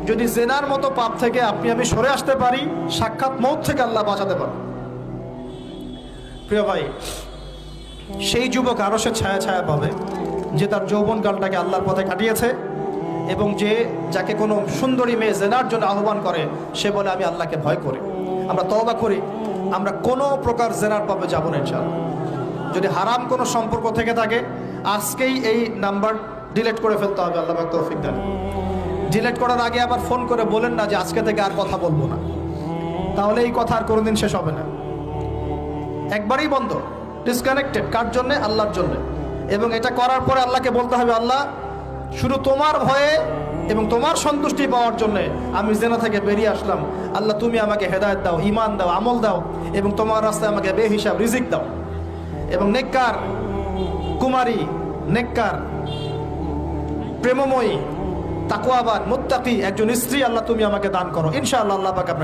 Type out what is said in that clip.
যদি জেনার মতো পাপ থেকে আপনি আমি সরে আসতে পারি, সাক্ষাৎ মৌত থেকে আল্লাহ বাঁচাতে পারে। প্রিয় ভাই, সেই যুবক আরো সে ছায়া ছায়া পাবে যে তার যৌবনকালটাকে আল্লাহর পথে কাটিয়েছে, এবং যাকে কোনো সুন্দরী মেয়ে জেনার জন্য আহ্বান করে, সে বলে আমি আল্লাহকে ভয় করি। আমরা তওবা করি, আমরা কোনো প্রকার জেনার পাবে যাব না ইনশাআল্লাহ। যদি হারাম কোনো সম্পর্ক থেকে থাকে, আজকেই এই নাম্বার ডিলিট করে ফেলতে হবে। আল্লাহ পাক তৌফিক দেন। ডিলিট করার আগে আবার ফোন করে বলেন না যে আজকে থেকে আর কথা বলবো না, তাহলে এই কথা আর কোনোদিন শেষ হবে না। একবারই বন্ধ, ডিসকানেক্টেড। কার জন্যে? আল্লাহর জন্যে। এবং এটা করার পরে আল্লাহকে বলতে হবে, আল্লাহ শুধু তোমার ভয়ে এবং তোমার সন্তুষ্টি পাওয়ার জন্যে আমি জেনা থেকে বেরিয়ে আসলাম। আল্লাহ তুমি আমাকে হেদায়েত দাও, ঈমান দাও, আমল দাও, এবং তোমার রাস্তায় আমাকে বেহিসাব রিজিক দাও। এবং নেককার কুমারী, নেককার প্রেমময়ী, তাকওয়াবান, মুত্তাকি একজন স্ত্রী আল্লাহ তুমি আমাকে দান করো ইনশাআল্লাহ। আল্লাহ পাক আপনাকে